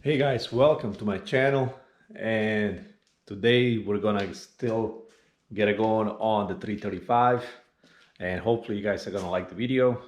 Hey guys, welcome to my channel, and today we're gonna still get it going on the 335, and hopefully you guys are gonna like the video.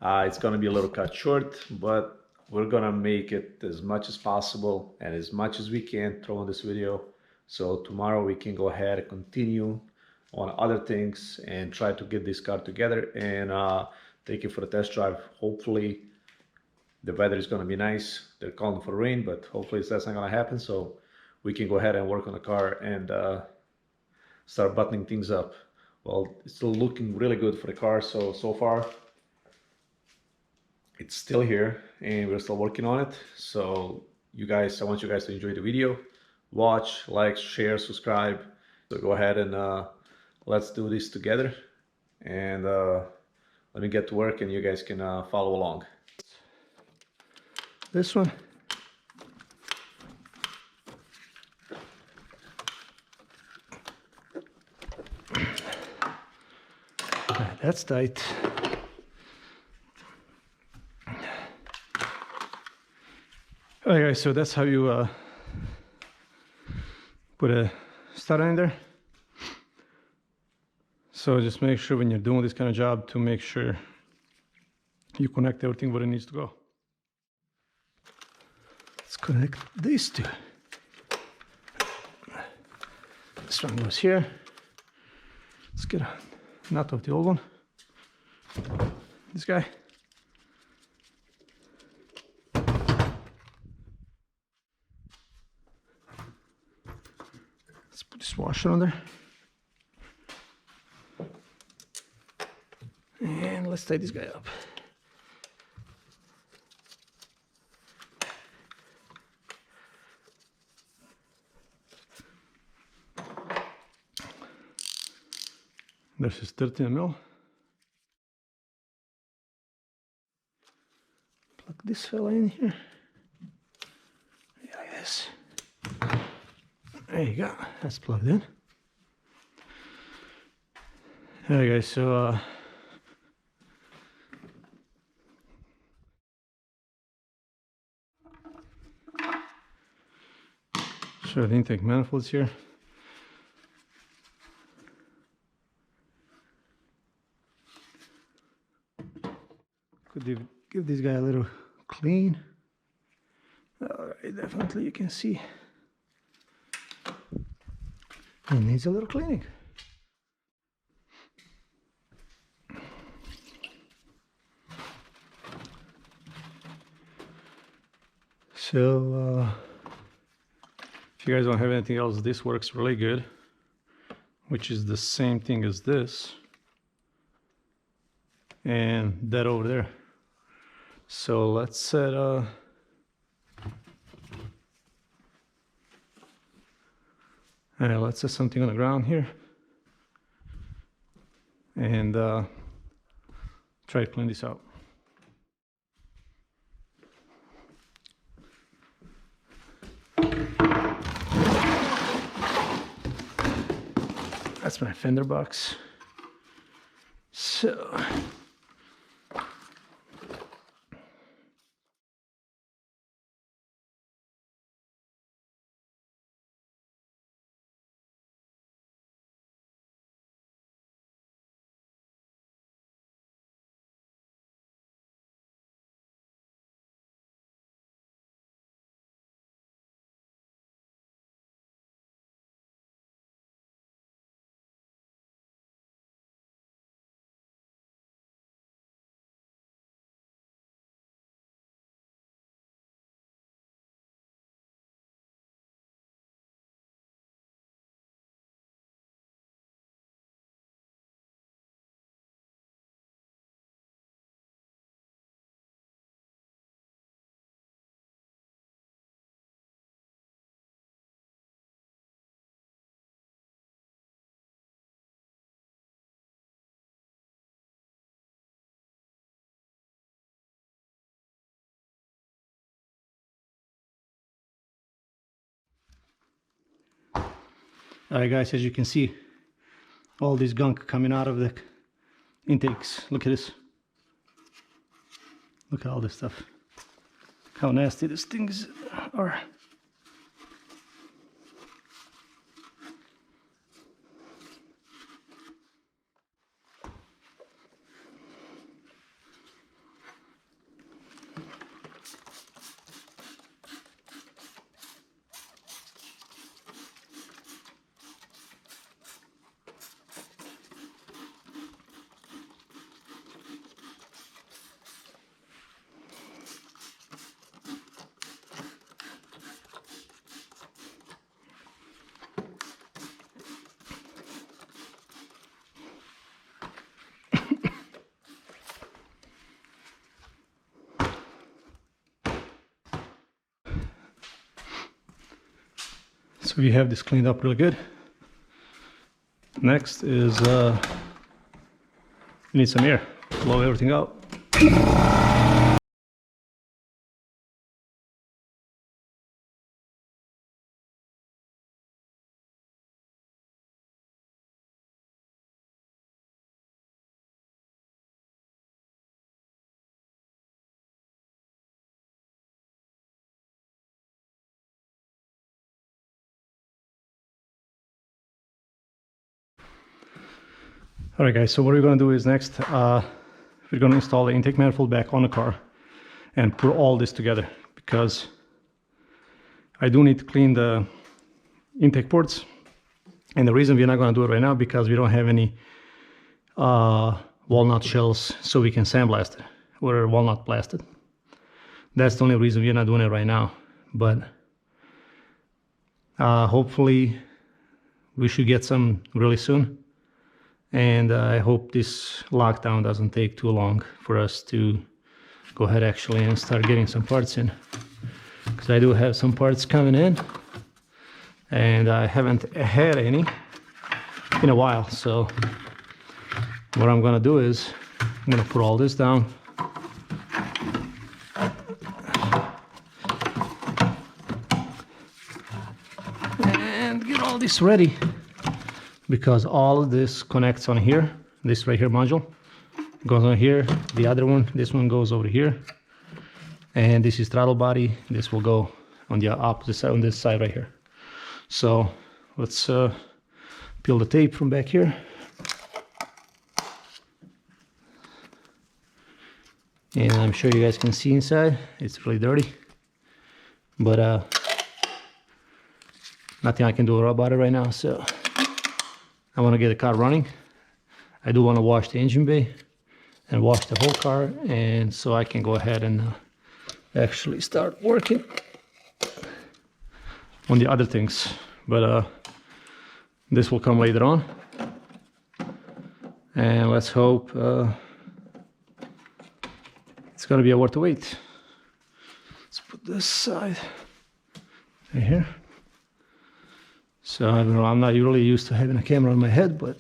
It's gonna be a little cut short, but we're gonna make it as much as possible and as much as we can throw in this video, so tomorrow we can go ahead and continue on other things and try to get this car together and take it for a test drive. Hopefully the weather is going to be nice. They're calling for rain, but hopefully that's not going to happen, so we can go ahead and work on the car and start buttoning things up. Well, it's still looking really good for the car, so far it's still here and we're still working on it. So I want you guys to enjoy the video. Watch, like, share, subscribe. So go ahead and let's do this together, and let me get to work and you guys can follow along. This one. That's tight. Alright guys, so that's how you put a starter in there. So just make sure when you're doing this kind of job to make sure you connect everything where it needs to go. Let's connect these two. This one goes here. Let's get a nut of the old one. This guy. Let's put this washer on there. And let's tie this guy up. There's his 13 mil. Plug this fella in here. Like this. There you go. That's plugged in. Alright guys, so sure, the intake manifolds here. Could give this guy a little clean. Alright, definitely you can see he needs a little cleaning. So if you guys don't have anything else, this works really good, which is the same thing as this and that over there. So let's set let's set something on the ground here and try to clean this out. That's my fender box. So alright guys, as you can see, all this gunk coming out of the intakes. Look at this. Look at all this stuff. How nasty this thing is. are. So you have this cleaned up really good. Next is you need some air. Blow everything out. Alright guys, so what we're going to do is next, we're going to install the intake manifold back on the car and put all this together, because I do need to clean the intake ports. And the reason we're not going to do it right now, because we don't have any walnut shells so we can sandblast it. We're walnut blasted. That's the only reason we're not doing it right now. But hopefully we should get some really soon. And I hope this lockdown doesn't take too long for us to go ahead actually and start getting some parts in. Because I do have some parts coming in, and I haven't had any in a while. So what I'm gonna do is I'm gonna put all this down. And get all this ready. Because all of this connects on here. This right here module goes on here. The other one, this one goes over here. And this is throttle body. This will go on the opposite side, on this side right here. So let's peel the tape from back here. And I'm sure you guys can see inside. It's really dirty. But nothing I can do about it right now. So I want to get the car running. I do want to wash the engine bay and wash the whole car, and so I can go ahead and actually start working on the other things. But this will come later on, and let's hope it's gonna be worth the wait. Let's put this side right here. So I don't know, I'm not really used to having a camera on my head, but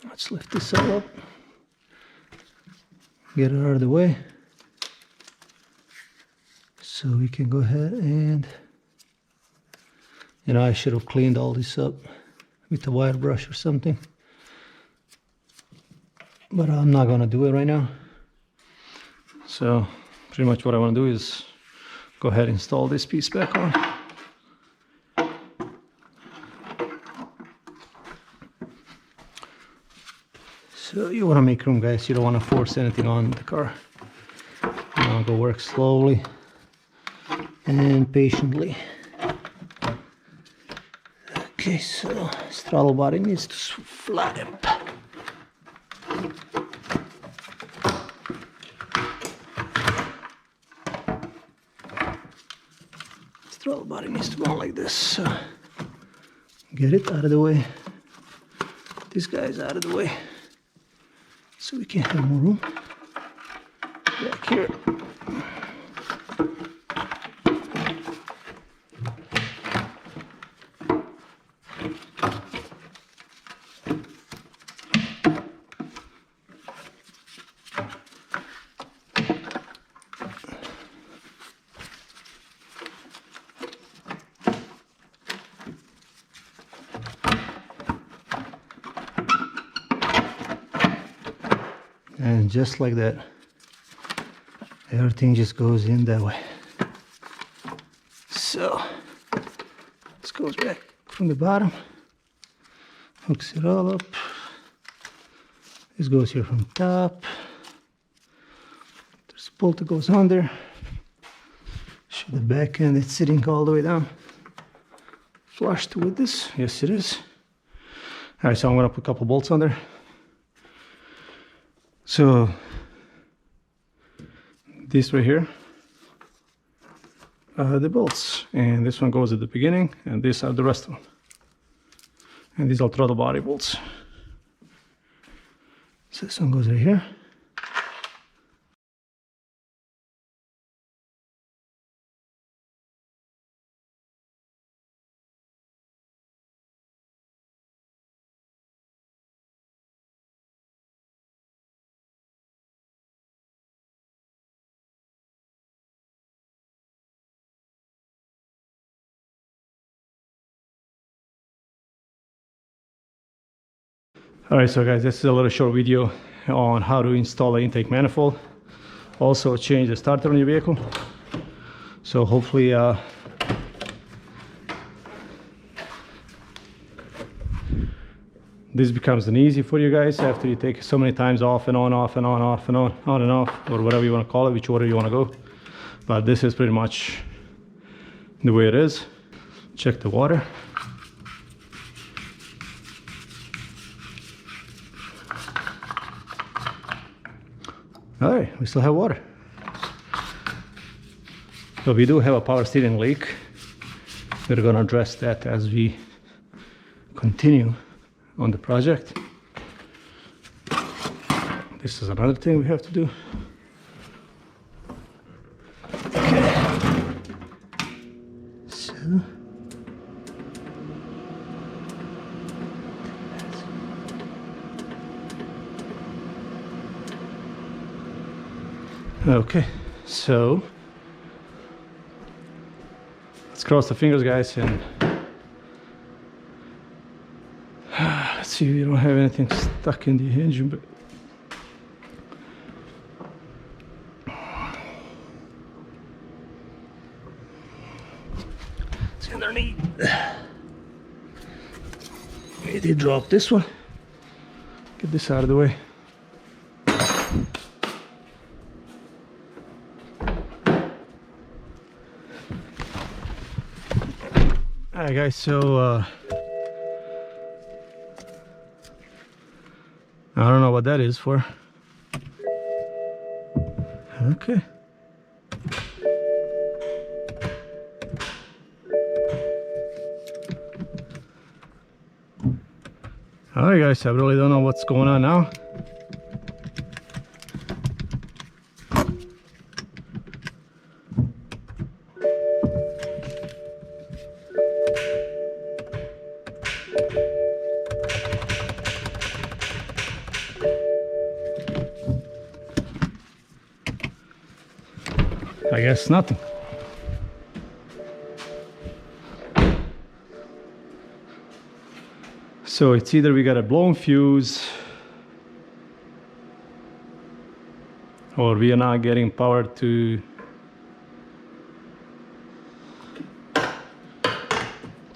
let's lift this all up, get it out of the way, so we can go ahead and, you know, I should have cleaned all this up with a wire brush or something, but I'm not gonna do it right now. So pretty much what I want to do is go ahead and install this piece back on. So you want to make room, guys. You don't want to force anything on the car. You want to go work slowly and patiently. Okay, so this throttle body needs to flat up. This throttle body needs to go like this. So get it out of the way. This guy's out of the way, so we can have more room back here. And just like that, everything just goes in that way. So this goes back from the bottom, hooks it all up. This goes here from top. There's a bolt that goes under. Show the back end, it's sitting all the way down. Flushed with this, yes it is. All right, so I'm gonna put a couple bolts on there. So this right here are the bolts, and this one goes at the beginning, and these are the rest of them. And these are throttle body bolts. So this one goes right here. Alright, so guys, this is a little short video on how to install the intake manifold. Also change the starter on your vehicle. So hopefully this becomes an easy for you guys after you take so many times off and on, off and on, off and on and off, or whatever you want to call it, which order you want to go. But this is pretty much the way it is. Check the water. All right, we still have water. So we do have a power steering leak. We're gonna address that as we continue on the project. This is another thing we have to do. Okay. So. Okay, so let's cross the fingers, guys, and let's see if we don't have anything stuck in the engine. But it's underneath. Maybe drop this one. Get this out of the way. Alright guys, so I don't know what that is for. Okay. Alright guys, I really don't know what's going on now. I guess nothing. So it's either we got a blown fuse or we are not getting power to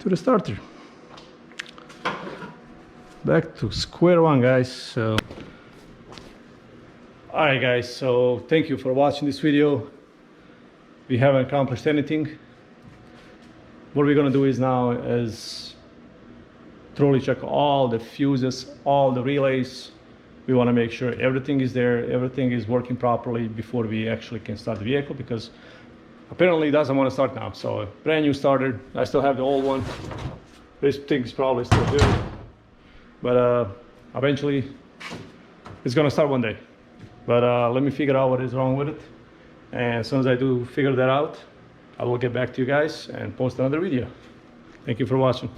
the starter. Back to square one, guys. So alright guys, so thank you for watching this video. We haven't accomplished anything. What we're gonna do is now is thoroughly check all the fuses, all the relays. We want to make sure everything is there, everything is working properly before we actually can start the vehicle, because apparently it doesn't want to start now. So a brand new starter. I still have the old one. This thing's probably still good, but eventually it's gonna start one day. But let me figure out what is wrong with it. And as soon as I do figure that out, I will get back to you guys and post another video. Thank you for watching.